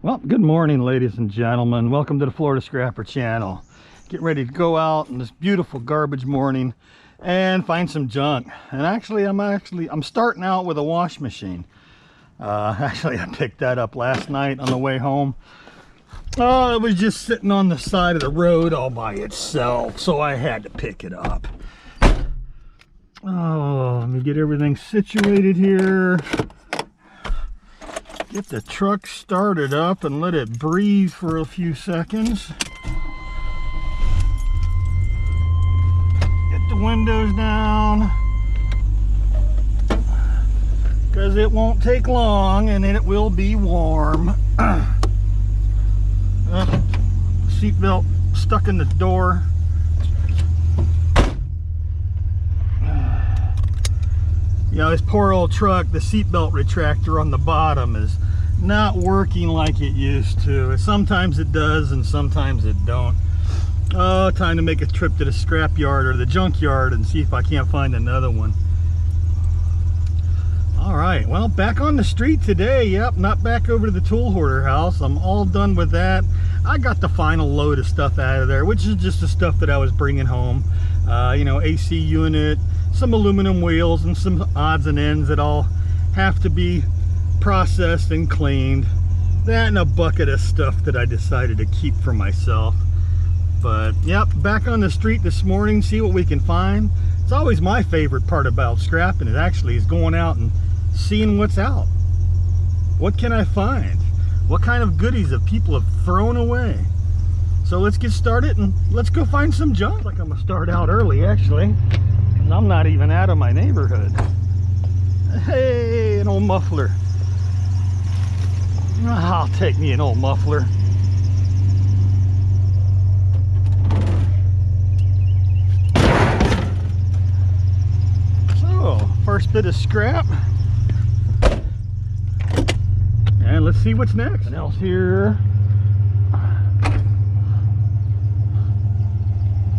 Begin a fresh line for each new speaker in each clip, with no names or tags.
Well, good morning, ladies and gentlemen. Welcome to the Florida Scrapper channel. Get ready to go out on this beautiful garbage morning and find some junk. And actually, I'm starting out with a wash machine. Actually, I picked that up last night on the way home. Oh, it was just sitting on the side of the road all by itself, so I had to pick it up. Oh, let me get everything situated here. Get the truck started up and let it breathe for a few seconds. Get the windows down, because it won't take long and it will be warm. Seatbelt stuck in the door. You know, this poor old truck, the seatbelt retractor on the bottom is not working like it used to. Sometimes it does and sometimes it don't. Oh, time to make a trip to the scrap yard or the junk yard and see if I can't find another one. All right, well, back on the street today. Yep, not back over to the tool hoarder house. I'm all done with that. I got the final load of stuff out of there, which is just the stuff that I was bringing home. You know, AC unit, some aluminum wheels, and some odds and ends that all have to be processed and cleaned. That and a bucket of stuff that I decided to keep for myself. But yep, back on the street this morning, see what we can find. It's always my favorite part about scrapping. It actually is going out and seeing what's out. What can I find? What kind of goodies have people have thrown away? So let's get started and let's go find some junk. Like I'm gonna start out early actually. I'm not even out of my neighborhood. Hey, an old muffler. I'll take me an old muffler. So, first bit of scrap. And let's see what's next. What else here?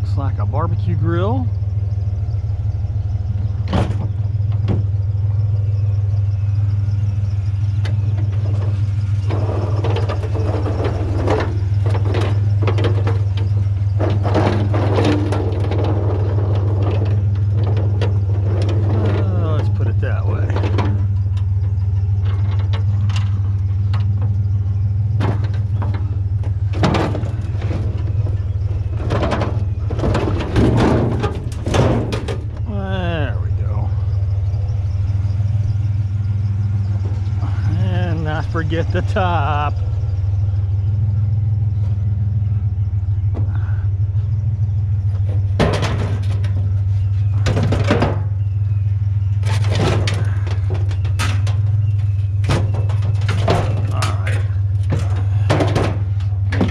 Looks like a barbecue grill. Forget the top. All right.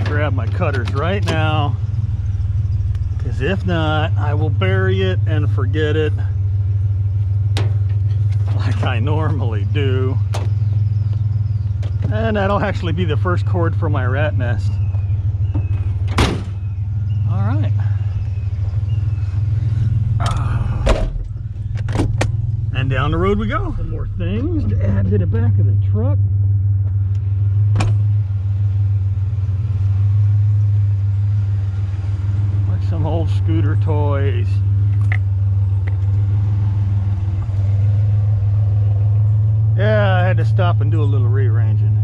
Grab my cutters right now, because if not, I will bury it and forget it like I normally do. And that'll actually be the first cord for my rat nest. All right. And down the road we go. Some more things to add to the back of the truck. Like some old scooter toys. Yeah, I had to stop and do a little rearranging.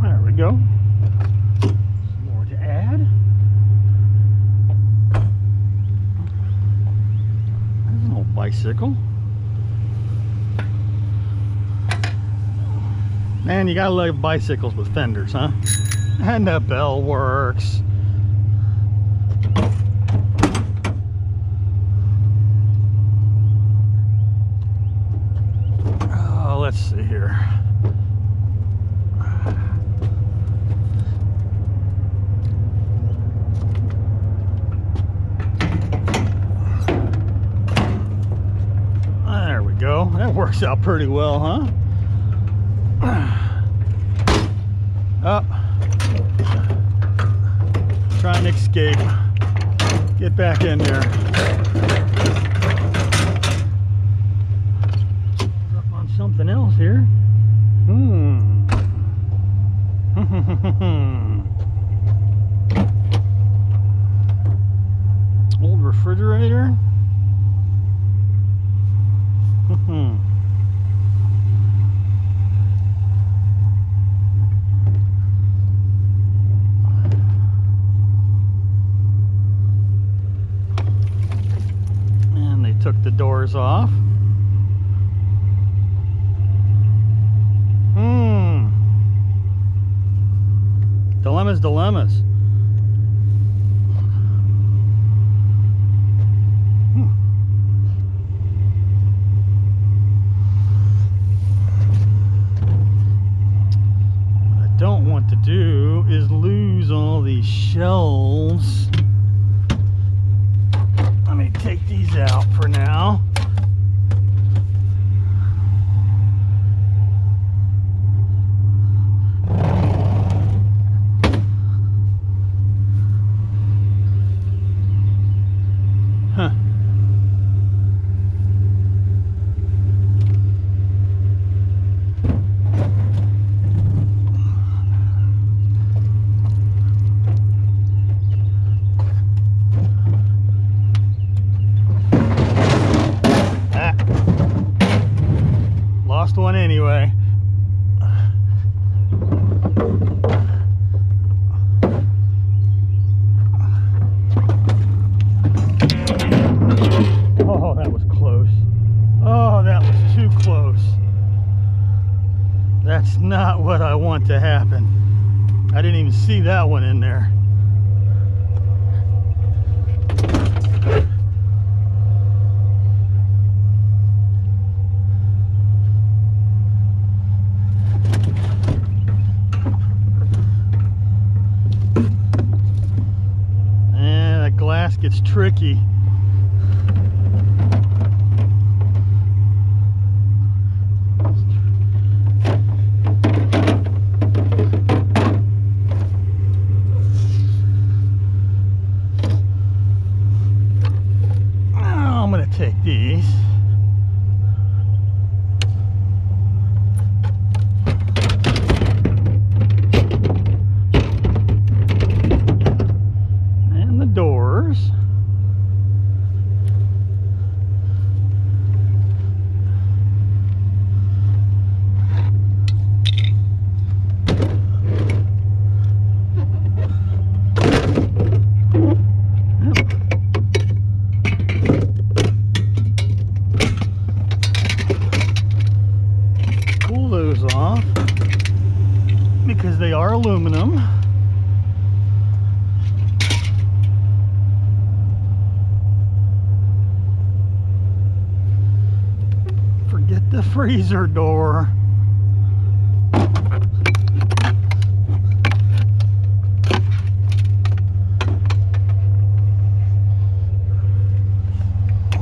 There we go. Some more to add. Bicycle. Man, you gotta love bicycles with fenders, huh? And the bell works. Oh, let's see here. There we go. go. That works out pretty well, huh? Up. Try and escape. Get back in there. Up on something else here. Old refrigerator. And they took the doors off. Dilemmas. What I don't want to do is lose all these shelves. Let me take these out for now. One anyway. Oh, that was close. Oh, that was too close. That's not what I want to happen. I didn't even see that one in there. Gets tricky. Now I'm going to take these. And the doors. Off because they are aluminum. Forget the freezer door.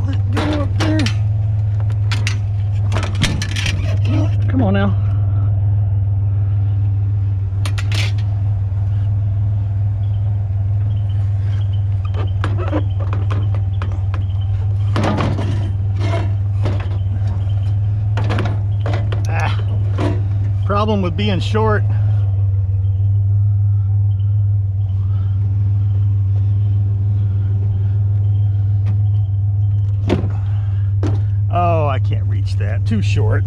Let go up there. Come on now. Problem with being short. Oh, I can't reach that. Too short.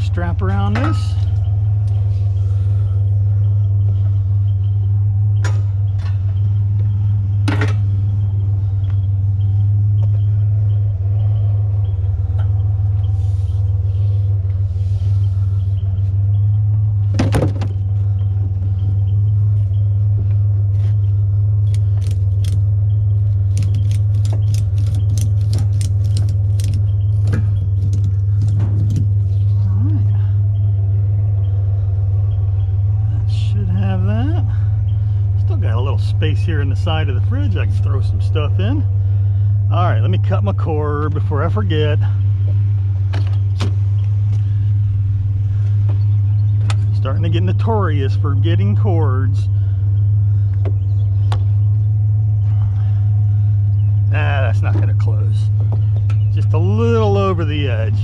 Strap around this. space here in the side of the fridge. I can throw some stuff in. All right, let me cut my cord before I forget. Starting to get notorious for getting cords. That's not gonna close. Just a little over the edge.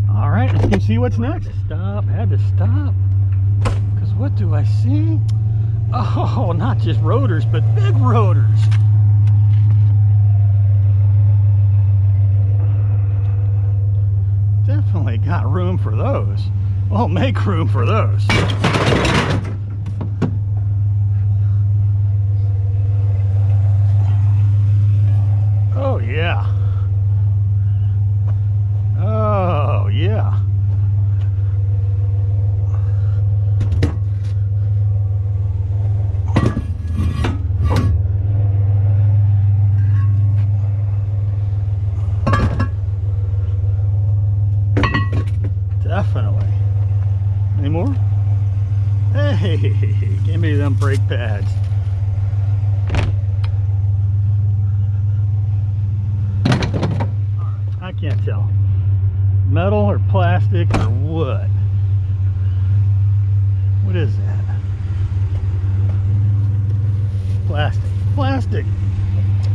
All right, let's go see what's next. Stop, had to stop. Because what do I see? Oh, not just rotors, but big rotors. Definitely got room for those. Well, make room for those. Oh, yeah. Oh, yeah. Definitely. Any more? Hey, give me them brake pads. I can't tell. Metal or plastic or what? What is that? Plastic. Plastic.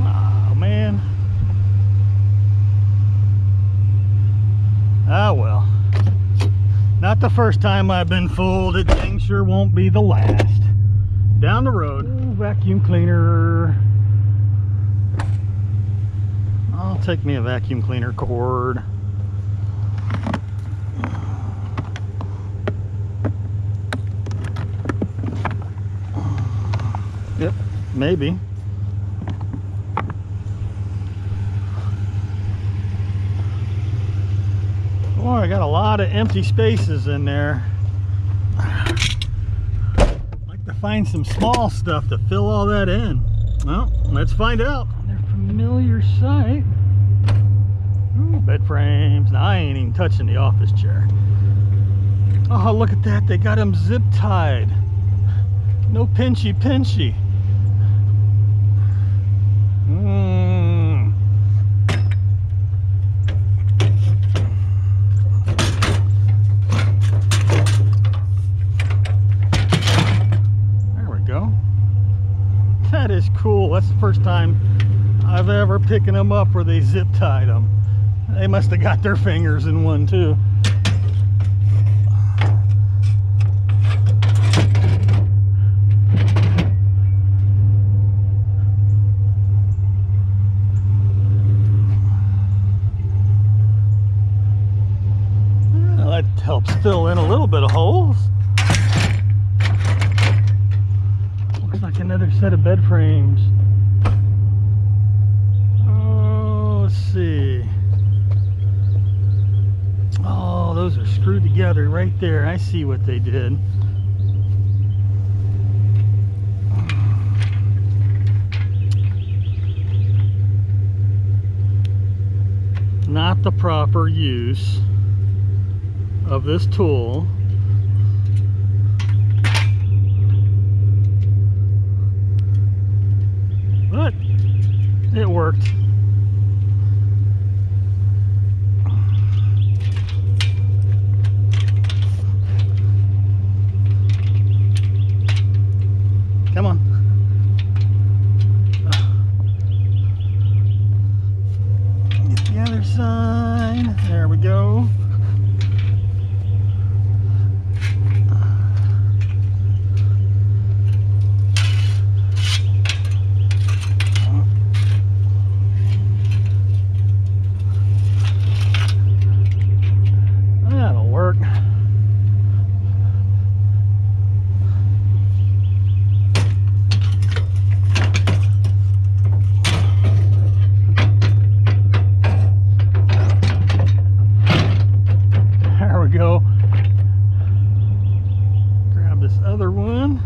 Oh, man. Ah, well. Not the first time I've been fooled. It dang sure won't be the last. Down the road. Ooh, vacuum cleaner. I'll take me a vacuum cleaner cord. Yep, maybe. Boy, I got a lot of empty spaces in there. I'd like to find some small stuff to fill all that in. Well, let's find out. They're familiar sight. Ooh, bed frames. Now, I ain't even touching the office chair. Oh, look at that. They got them zip tied. No pinchy pinchy. There we go. That is cool. That's the first time I've ever picking them up where they zip tied them. They must have got their fingers in one too. Well, that helps fill in a little bit of holes. Looks like another set of bed frames. Oh, let's see. Oh, those are screwed together right there. I see what they did. Not the proper use of this tool. But it worked. Come on. Get the other side. There we go. That'll work. Go grab this other one.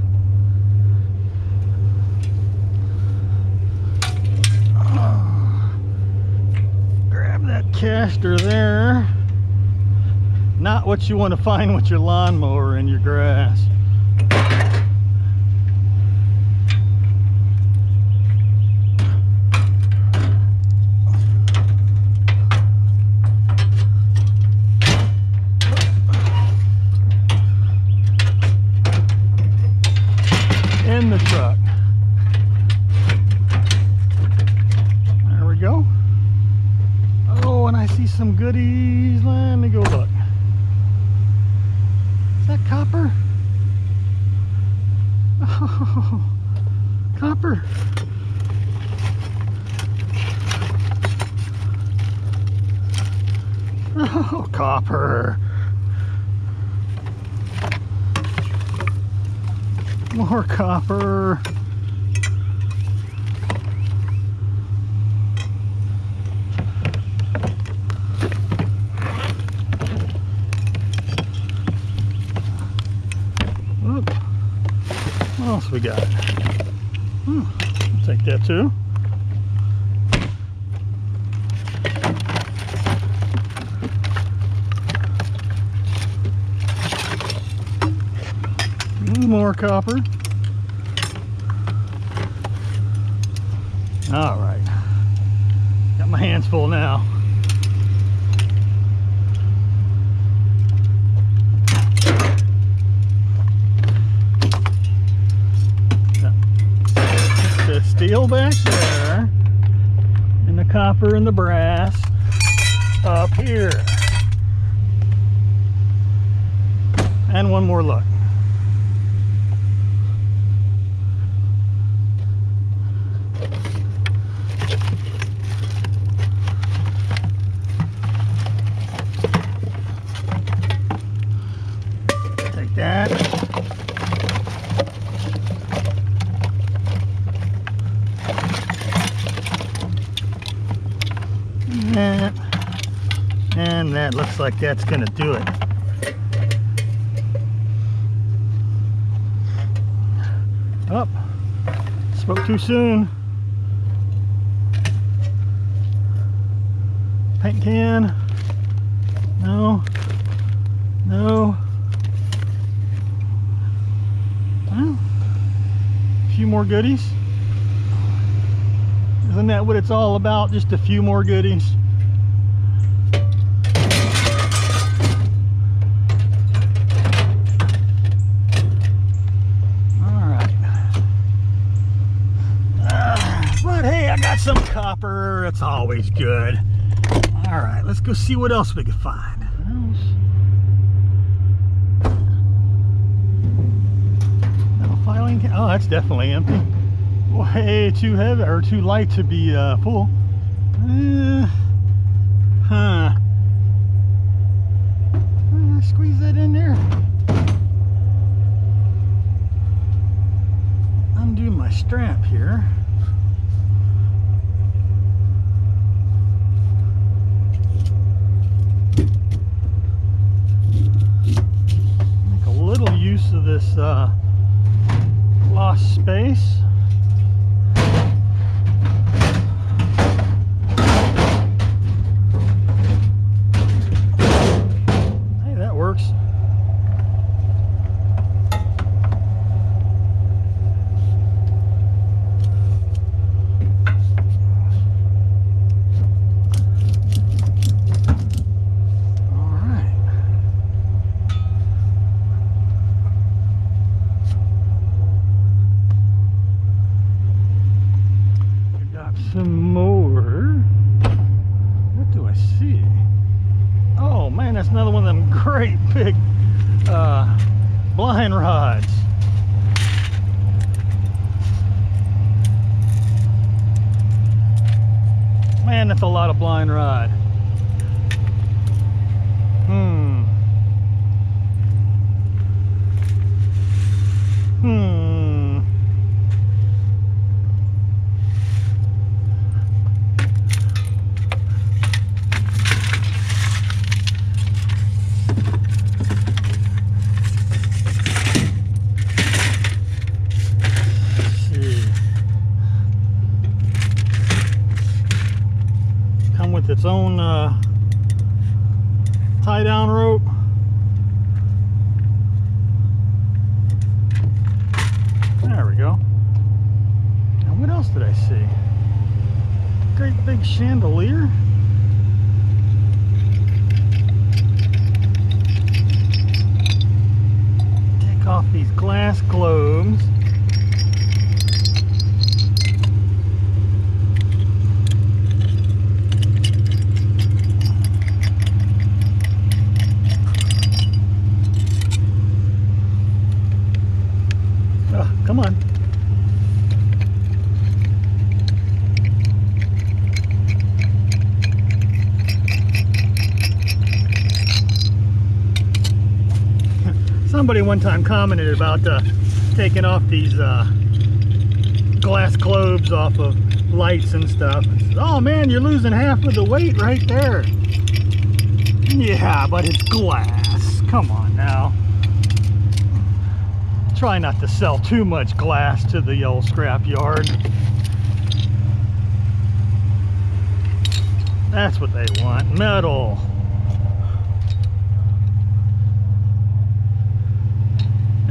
Grab that caster there. Not what you want to find with your lawnmower and your grass. In the truck. There we go. Oh, and I see some goodies. Let me go look. Is that copper? Oh, copper. Oh, copper. More copper. Oop. What else we got? I'll take that too. More copper. All right, got my hands full now. The steel back there, and the copper and the brass up here. And one more look. Take that. And that looks like that's gonna do it. Oh, spoke too soon. Paint can. No. No. Well, a few more goodies. Isn't that what it's all about? Just a few more goodies. But hey, I got some copper. It's always good. All right, let's go see what else we can find. No filing. Oh, that's definitely empty. Way too heavy or too light to be full. Huh. Squeeze that in there. Undo my strap here. Make a little use of this lost space. Hey, that works. Some more. What do I see? Oh man, that's another one of them great big blind rods. Man, that's a lot of blind rod. With its own tie down rope. big chandelier. Take off these glass globes. Oh, come on. Somebody one time commented about taking off these glass globes off of lights and stuff. And says, oh man, you're losing half of the weight right there. Yeah, but it's glass. Come on now. Try not to sell too much glass to the old scrap yard. That's what they want, metal.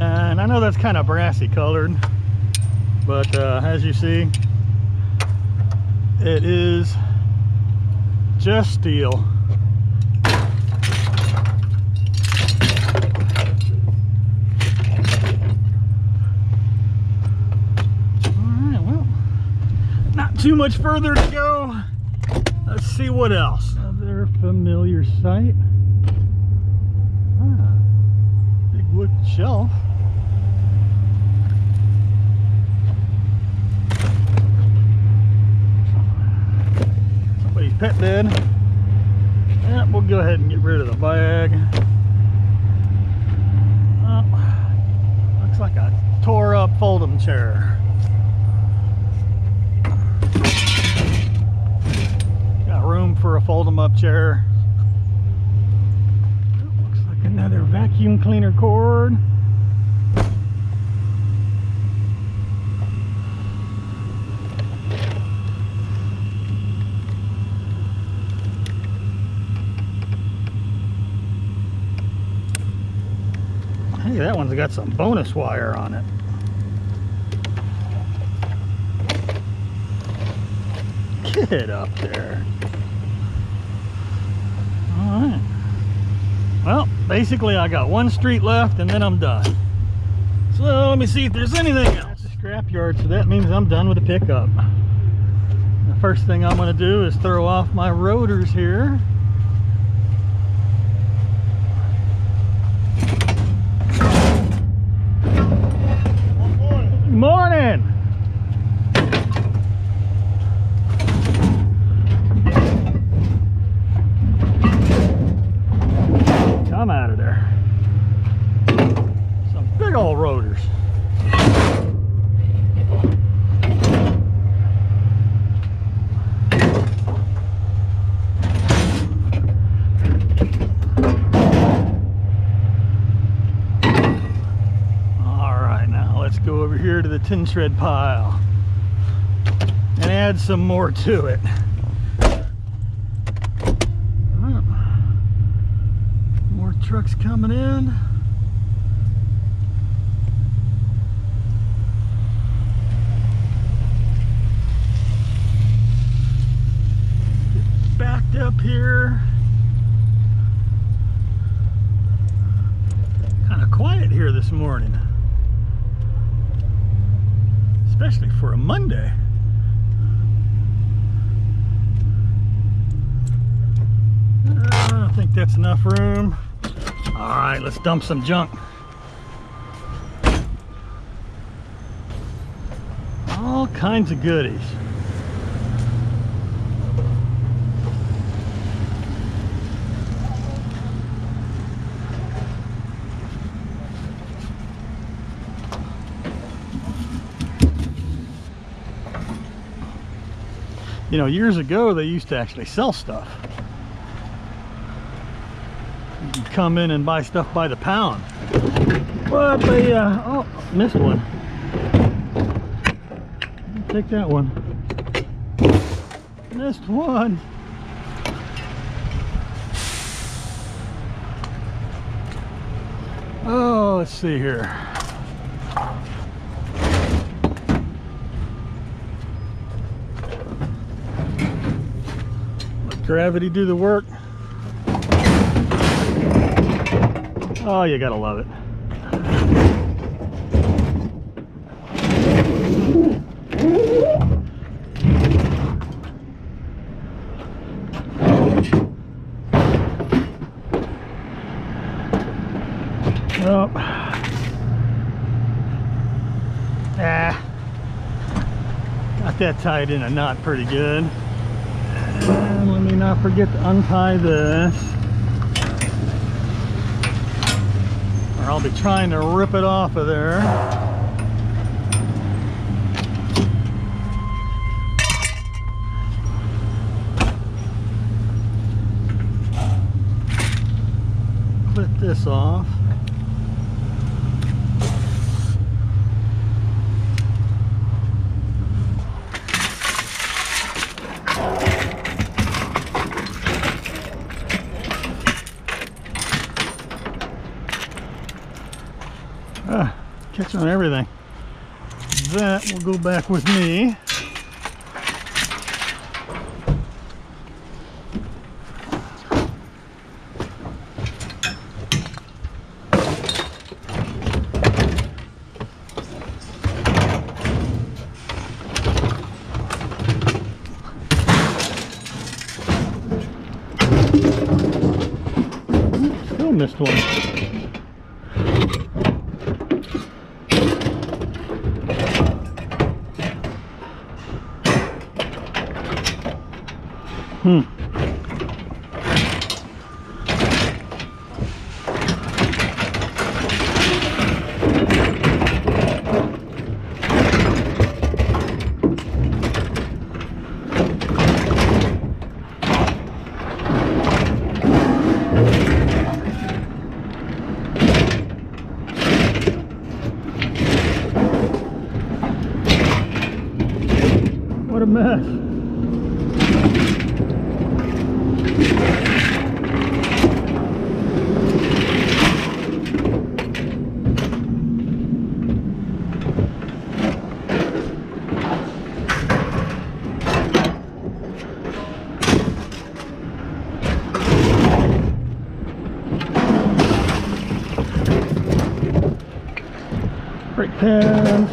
And I know that's kind of brassy colored, but as you see, it is just steel. Alright, well, not too much further to go. Let's see what else. Another familiar sight. Ah, big wood shelf. Pet bed. Yeah, we'll go ahead and get rid of the bag. Oh, looks like a tore up fold'em chair. Got room for a fold'em up chair. Looks like another vacuum cleaner cord. Hey, that one's got some bonus wire on it. Get up there. Alright. Well, basically I got one street left and then I'm done. So let me see if there's anything else. It's a scrapyard, so that means I'm done with the pickup. The first thing I'm going to do is throw off my rotors here. Morning. Come out of there. Some big old rotors. Go over here to the tin shred pile and add some more to it. More trucks coming in. Get backed up here. Kind of quiet here this morning. Especially for a Monday. I don't think that's enough room. All right, let's dump some junk. All kinds of goodies. You know, years ago they used to actually sell stuff. You could come in and buy stuff by the pound. But they, oh, missed one. I'll take that one. Missed one. Oh, let's see here. gravity do the work. Oh, you gotta love it. Oh. Got that tied in a knot pretty good. And let me not forget to untie this, or I'll be trying to rip it off of there. Clip this off. Catch on everything. That will go back with me. Still missed one. What a mess. Brake pads.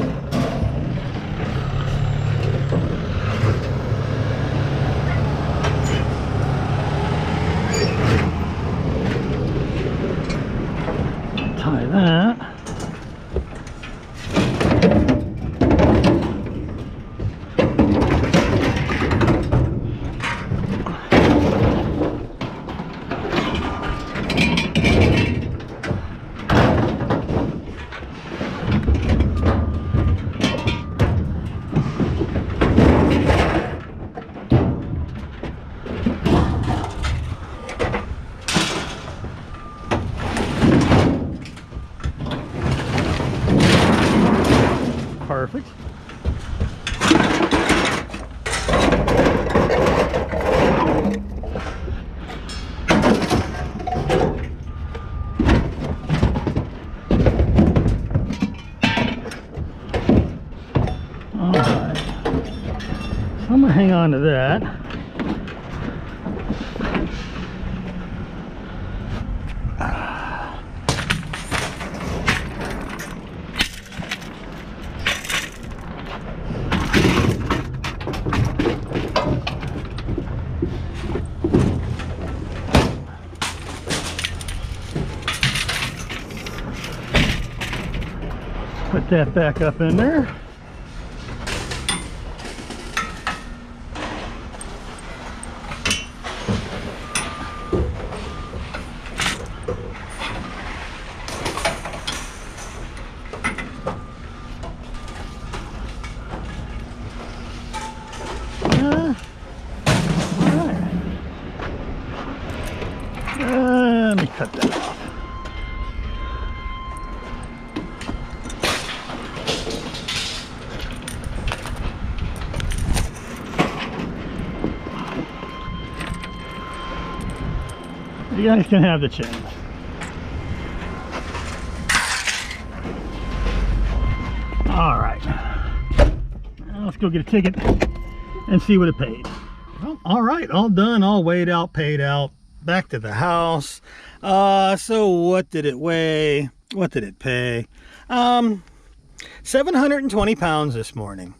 Tie that. Perfect. All right. So I'm gonna hang on to that. Put that back up in there. Let me cut that off. You guys can have the chain. All right. Now let's go get a ticket and see what it paid. Well, All right, all done, all weighed out, paid out, back to the house. So what did it weigh? What did it pay? 720 pounds this morning.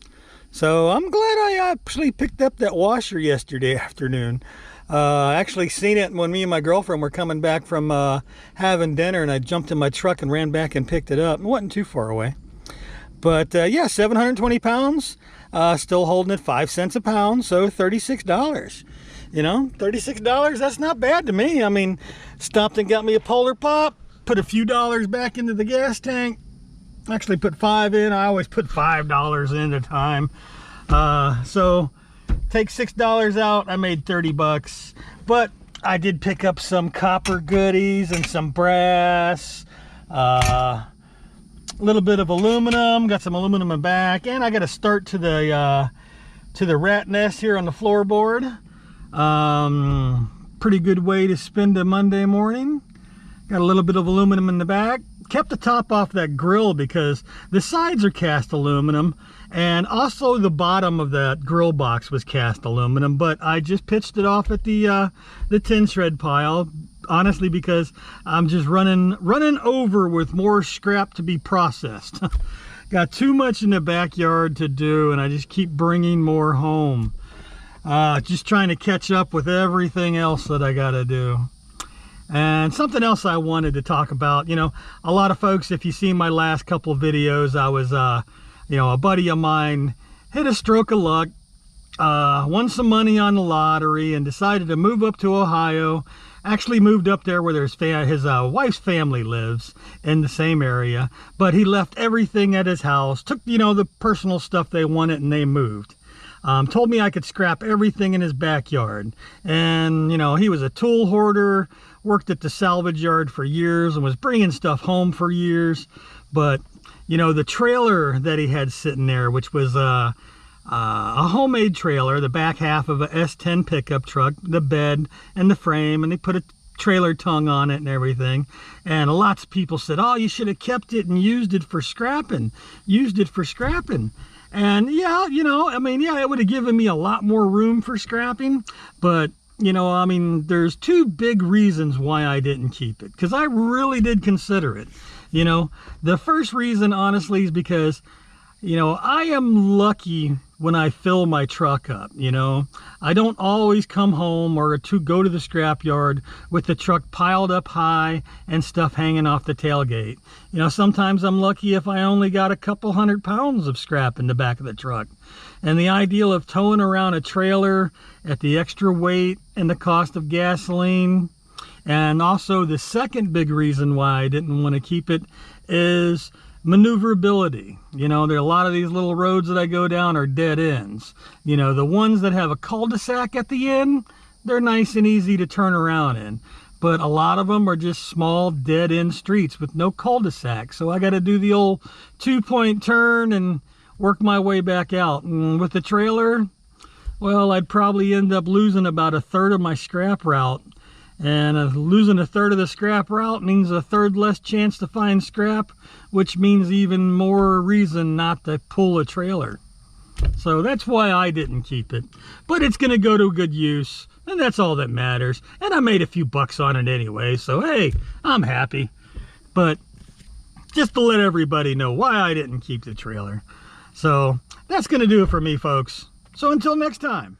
So I'm glad I actually picked up that washer yesterday afternoon. Actually seen it when me and my girlfriend were coming back from having dinner, and I jumped in my truck and ran back and picked it up. It wasn't too far away. But yeah, 720 pounds, still holding at 5 cents a pound, so $36. You know, $36, that's not bad to me. I mean, stopped and got me a Polar Pop, put a few dollars back into the gas tank. Actually put 5 in. I always put $5 in at a time. So take $6 out, I made 30 bucks. But I did pick up some copper goodies and some brass, a little bit of aluminum, got some aluminum in back, and I got a start to the rat nest here on the floorboard. Pretty good way to spend a Monday morning. Got a little bit of aluminum in the back. Kept the top off that grill because the sides are cast aluminum, and also the bottom of that grill box was cast aluminum, but I just pitched it off at the tin shred pile, honestly, because I'm just running over with more scrap to be processed. Got too much in the backyard to do, and I just keep bringing more home. Just trying to catch up with everything else that I gotta do. And something else I wanted to talk about, you know, a lot of folks, if you see my last couple of videos, I was, you know, a buddy of mine hit a stroke of luck, won some money on the lottery, and decided to move up to Ohio. Actually moved up there where his wife's family lives in the same area, but he left everything at his house, took, you know, the personal stuff they wanted, and they moved. Told me I could scrap everything in his backyard. And, you know, he was a tool hoarder, worked at the salvage yard for years, and was bringing stuff home for years. But, you know, the trailer that he had sitting there, which was a homemade trailer, the back half of a S10 pickup truck, the bed and the frame, and they put a trailer tongue on it and everything. And lots of people said, oh, you should have kept it and used it for scrapping. And yeah, you know, I mean, yeah, it would have given me a lot more room for scrapping, but, you know, I mean, there's two big reasons why I didn't keep it, because I really did consider it. You know, the first reason, honestly, is because, you know, I am lucky when I fill my truck up. You know, I don't always come home or to go to the scrap yard with the truck piled up high and stuff hanging off the tailgate. You know, sometimes I'm lucky if I only got a couple 100 pounds of scrap in the back of the truck. And the ideal of towing around a trailer at the extra weight and the cost of gasoline, and also the second big reason why I didn't want to keep it, is maneuverability. You know, there are a lot of these little roads that I go down are dead ends. You know, the ones that have a cul-de-sac at the end, they're nice and easy to turn around in. But a lot of them are just small dead end streets with no cul-de-sac. So I got to do the old 2-point turn and work my way back out. And with the trailer, well, I'd probably end up losing about 1/3 of my scrap route. And losing 1/3 of the scrap route means 1/3 less chance to find scrap, which means even more reason not to pull a trailer. So that's why I didn't keep it. But it's going to go to good use, and that's all that matters. And I made a few bucks on it anyway, so hey, I'm happy. But just to let everybody know why I didn't keep the trailer. So that's going to do it for me, folks. So until next time.